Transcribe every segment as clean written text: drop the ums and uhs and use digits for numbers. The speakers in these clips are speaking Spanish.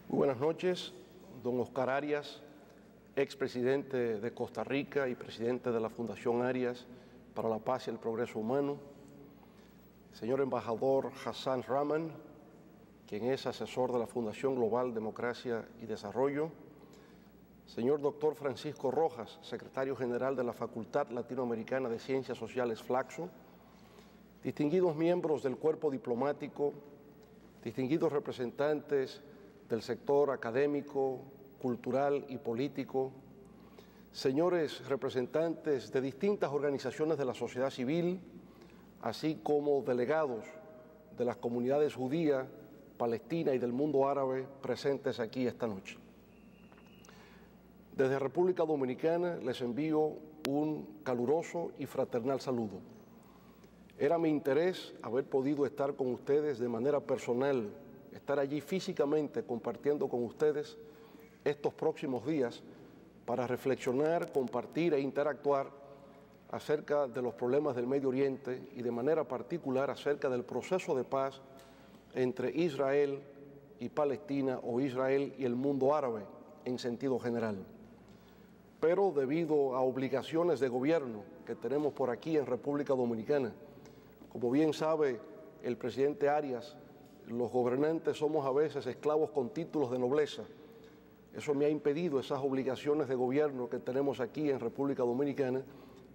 Muy buenas noches, don Oscar Arias, expresidente de Costa Rica y presidente de la Fundación Arias para la Paz y el Progreso Humano, señor embajador Hassan Rahman, quien es asesor de la Fundación Global Democracia y Desarrollo, señor doctor Francisco Rojas, secretario general de la Facultad Latinoamericana de Ciencias Sociales Flaxo, distinguidos miembros del cuerpo diplomático, distinguidos representantes del sector académico, cultural y político, señores representantes de distintas organizaciones de la sociedad civil, así como delegados de las comunidades judía, palestina y del mundo árabe presentes aquí esta noche. Desde República Dominicana les envío un caluroso y fraternal saludo. Era mi interés haber podido estar con ustedes de manera personal, estar allí físicamente compartiendo con ustedes estos próximos días para reflexionar, compartir e interactuar acerca de los problemas del Medio Oriente y de manera particular acerca del proceso de paz entre Israel y Palestina o Israel y el mundo árabe en sentido general. Pero debido a obligaciones de gobierno que tenemos por aquí en República Dominicana, como bien sabe el presidente Arias, los gobernantes somos a veces esclavos con títulos de nobleza. Eso me ha impedido, esas obligaciones de gobierno que tenemos aquí en República Dominicana,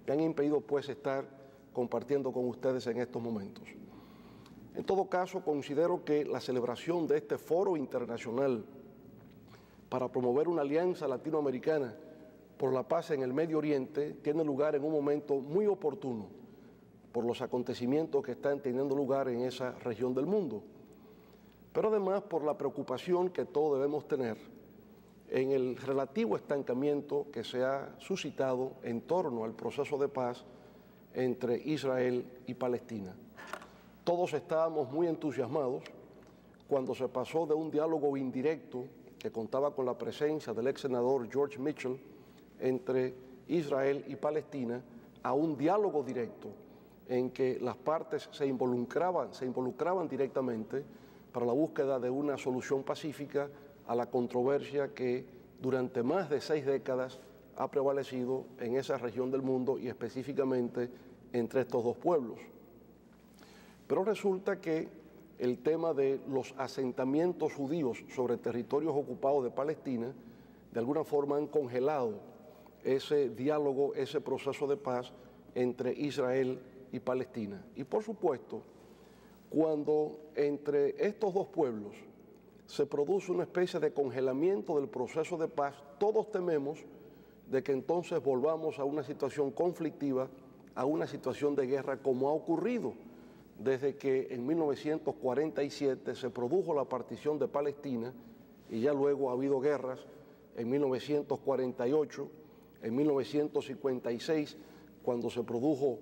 me han impedido pues estar compartiendo con ustedes en estos momentos. En todo caso, considero que la celebración de este foro internacional para promover una alianza latinoamericana por la paz en el Medio Oriente tiene lugar en un momento muy oportuno por los acontecimientos que están teniendo lugar en esa región del mundo, pero además por la preocupación que todos debemos tener en el relativo estancamiento que se ha suscitado en torno al proceso de paz entre Israel y Palestina. Todos estábamos muy entusiasmados cuando se pasó de un diálogo indirecto que contaba con la presencia del ex senador George Mitchell entre Israel y Palestina a un diálogo directo en que las partes se involucraban directamente para la búsqueda de una solución pacífica a la controversia que durante más de 6 décadas ha prevalecido en esa región del mundo y específicamente entre estos dos pueblos. Pero resulta que el tema de los asentamientos judíos sobre territorios ocupados de Palestina de alguna forma han congelado ese diálogo, ese proceso de paz entre Israel y Palestina. Y por supuesto, cuando entre estos dos pueblos se produce una especie de congelamiento del proceso de paz, todos tememos de que entonces volvamos a una situación conflictiva, a una situación de guerra como ha ocurrido desde que en 1947 se produjo la partición de Palestina y ya luego ha habido guerras en 1948, en 1956, cuando se produjo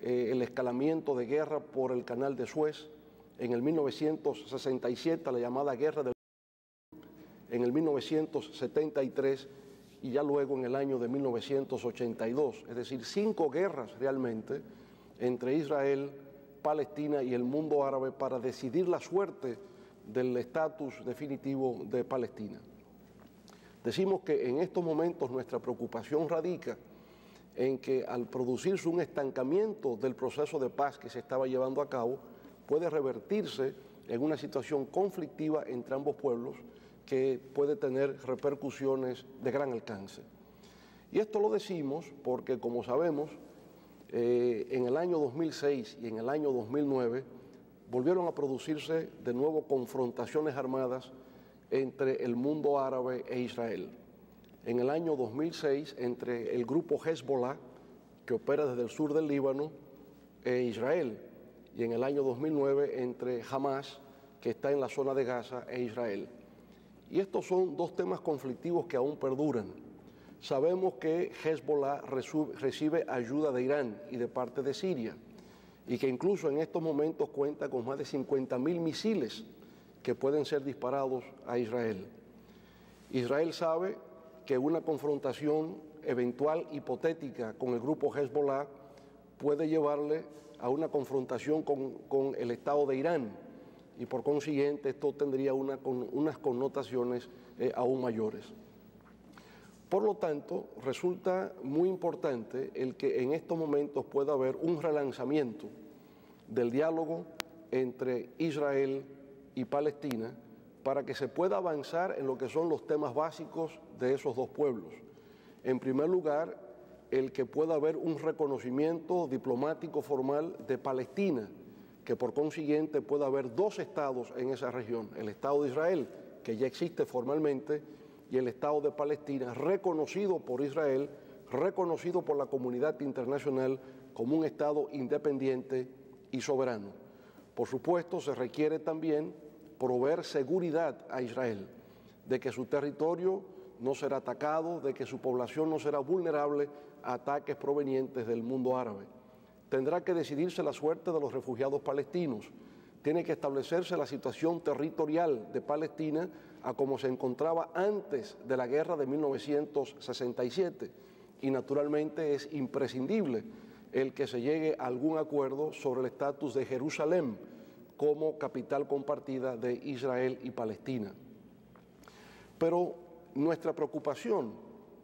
el escalamiento de guerra por el Canal de Suez, en el 1967 la llamada Guerra del en el 1973 y ya luego en el año de 1982, es decir, 5 guerras realmente entre Israel, Palestina y el mundo árabe para decidir la suerte del estatus definitivo de Palestina. Decimos que en estos momentos nuestra preocupación radica en que al producirse un estancamiento del proceso de paz que se estaba llevando a cabo, puede revertirse en una situación conflictiva entre ambos pueblos que puede tener repercusiones de gran alcance. Y esto lo decimos porque, como sabemos, en el año 2006 y en el año 2009 volvieron a producirse de nuevo confrontaciones armadas entre el mundo árabe e Israel. En el año 2006 entre el grupo Hezbollah, que opera desde el sur del Líbano, e Israel, y en el año 2009 entre Hamas, que está en la zona de Gaza, e Israel. Y estos son dos temas conflictivos que aún perduran. Sabemos que Hezbollah recibe ayuda de Irán y de parte de Siria, y que incluso en estos momentos cuenta con más de 50.000 misiles que pueden ser disparados a Israel. Israel sabe que una confrontación eventual hipotética con el grupo Hezbollah puede llevarle a una confrontación con el Estado de Irán, y por consiguiente esto tendría unas connotaciones aún mayores. Por lo tanto, resulta muy importante el que en estos momentos pueda haber un relanzamiento del diálogo entre Israel y Palestina para que se pueda avanzar en lo que son los temas básicos de esos dos pueblos. En primer lugar, el que pueda haber un reconocimiento diplomático formal de Palestina, que por consiguiente pueda haber dos estados en esa región, el Estado de Israel, que ya existe formalmente, y el Estado de Palestina, reconocido por Israel, reconocido por la comunidad internacional como un Estado independiente y soberano. Por supuesto, se requiere también proveer seguridad a Israel, de que su territorio no será atacado, de que su población no será vulnerable a ataques provenientes del mundo árabe. Tendrá que decidirse la suerte de los refugiados palestinos. Tiene que establecerse la situación territorial de Palestina a como se encontraba antes de la guerra de 1967. Y naturalmente es imprescindible el que se llegue a algún acuerdo sobre el estatus de Jerusalén como capital compartida de Israel y Palestina. Pero nuestra preocupación,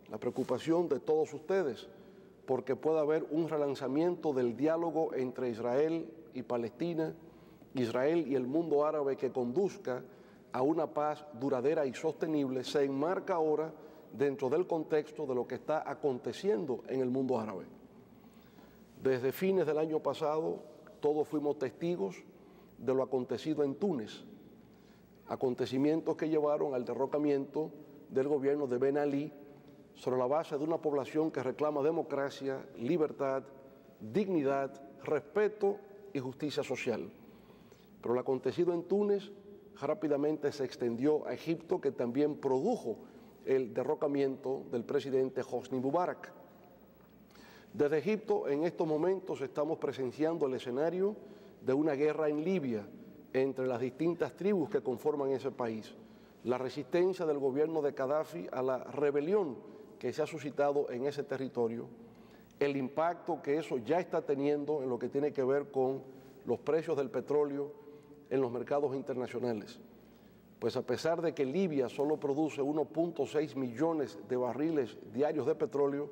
la preocupación de todos ustedes, porque pueda haber un relanzamiento del diálogo entre Israel y Palestina, Israel y el mundo árabe que conduzca a una paz duradera y sostenible, se enmarca ahora dentro del contexto de lo que está aconteciendo en el mundo árabe. Desde fines del año pasado, todos fuimos testigos de lo acontecido en Túnez, acontecimientos que llevaron al derrocamiento del gobierno de Ben Ali sobre la base de una población que reclama democracia, libertad, dignidad, respeto y justicia social. Pero lo acontecido en Túnez rápidamente se extendió a Egipto, que también produjo el derrocamiento del presidente Hosni Mubarak. Desde Egipto, en estos momentos, estamos presenciando el escenario de una guerra en Libia entre las distintas tribus que conforman ese país. La resistencia del gobierno de Gaddafi a la rebelión que se ha suscitado en ese territorio, el impacto que eso ya está teniendo en lo que tiene que ver con los precios del petróleo en los mercados internacionales. Pues a pesar de que Libia solo produce 1.6 millones de barriles diarios de petróleo,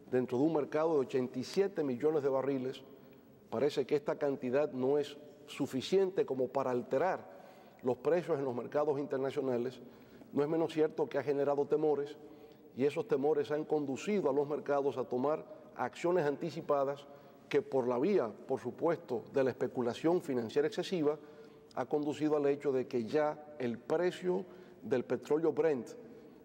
dentro de un mercado de 87 millones de barriles, parece que esta cantidad no es suficiente como para alterar los precios en los mercados internacionales. No es menos cierto que ha generado temores, y esos temores han conducido a los mercados a tomar acciones anticipadas que, por la vía, por supuesto, de la especulación financiera excesiva, ha conducido al hecho de que ya el precio del petróleo Brent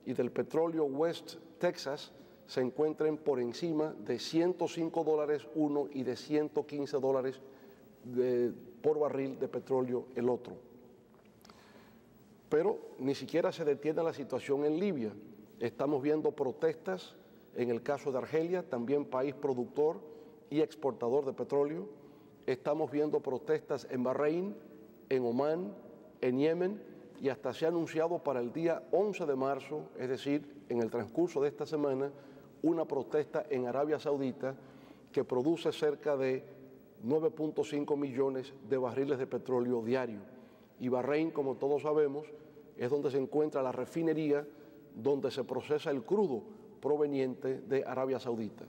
y del petróleo West Texas se encuentren por encima de $105 uno y de $115 por barril de petróleo el otro. Pero ni siquiera se detiene la situación en Libia. Estamos viendo protestas en el caso de Argelia, también país productor y exportador de petróleo. Estamos viendo protestas en Bahrein, en Omán, en Yemen, y hasta se ha anunciado para el día 11 de marzo, es decir, en el transcurso de esta semana, una protesta en Arabia Saudita que produce cerca de 9.5 millones de barriles de petróleo diario. Y Bahrein, como todos sabemos, es donde se encuentra la refinería donde se procesa el crudo proveniente de Arabia Saudita.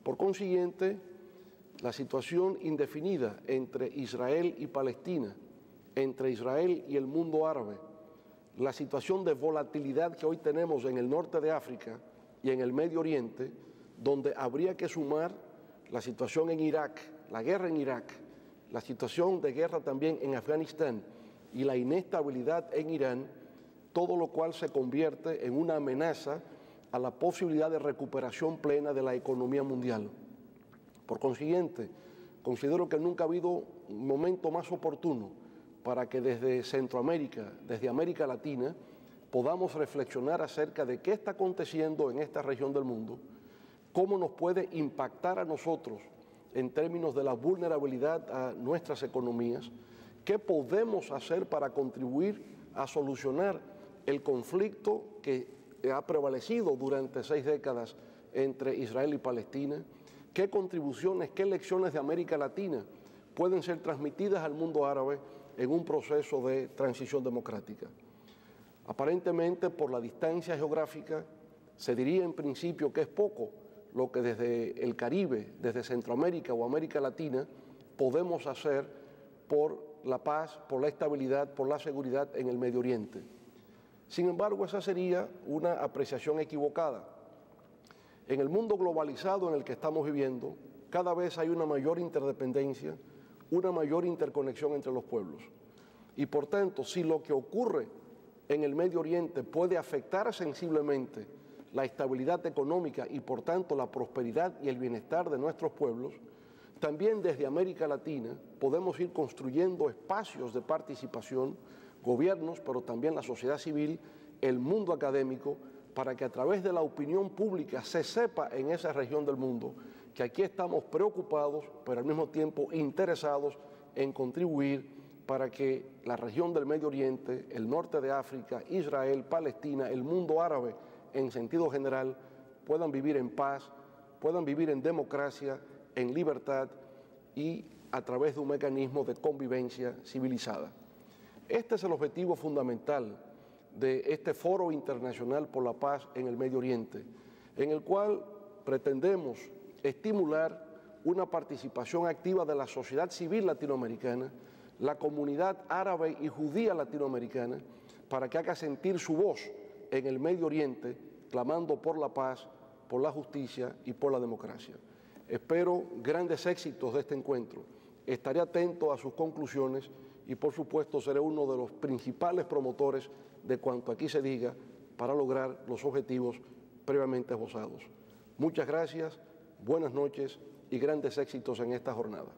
Por consiguiente, la situación indefinida entre Israel y Palestina, entre Israel y el mundo árabe, la situación de volatilidad que hoy tenemos en el norte de África y en el Medio Oriente, donde habría que sumar la situación en Irak, la guerra en Irak, la situación de guerra también en Afganistán y la inestabilidad en Irán, todo lo cual se convierte en una amenaza a la posibilidad de recuperación plena de la economía mundial. Por consiguiente, considero que nunca ha habido un momento más oportuno para que desde Centroamérica, desde América Latina, podamos reflexionar acerca de qué está aconteciendo en esta región del mundo, cómo nos puede impactar a nosotros en términos de la vulnerabilidad a nuestras economías, qué podemos hacer para contribuir a solucionar el conflicto que ha prevalecido durante 6 décadas entre Israel y Palestina, qué contribuciones, qué lecciones de América Latina pueden ser transmitidas al mundo árabe en un proceso de transición democrática. Aparentemente, por la distancia geográfica, se diría en principio que es poco lo que desde el Caribe, desde Centroamérica o América Latina, podemos hacer por la paz, por la estabilidad, por la seguridad en el Medio Oriente. Sin embargo, esa sería una apreciación equivocada. En el mundo globalizado en el que estamos viviendo, cada vez hay una mayor interdependencia, una mayor interconexión entre los pueblos. Y por tanto, si lo que ocurre en el Medio Oriente puede afectar sensiblemente la estabilidad económica y por tanto la prosperidad y el bienestar de nuestros pueblos, también desde América Latina podemos ir construyendo espacios de participación, gobiernos, pero también la sociedad civil, el mundo académico, para que a través de la opinión pública se sepa en esa región del mundo que aquí estamos preocupados, pero al mismo tiempo interesados en contribuir para que la región del Medio Oriente, el norte de África, Israel, Palestina, el mundo árabe en sentido general, puedan vivir en paz, puedan vivir en democracia, en libertad y a través de un mecanismo de convivencia civilizada. Este es el objetivo fundamental de este Foro Internacional por la Paz en el Medio Oriente, en el cual pretendemos estimular una participación activa de la sociedad civil latinoamericana, la comunidad árabe y judía latinoamericana, para que haga sentir su voz en el Medio Oriente, clamando por la paz, por la justicia y por la democracia. Espero grandes éxitos de este encuentro. Estaré atento a sus conclusiones y, por supuesto, seré uno de los principales promotores de cuanto aquí se diga para lograr los objetivos previamente esbozados. Muchas gracias, buenas noches y grandes éxitos en esta jornada.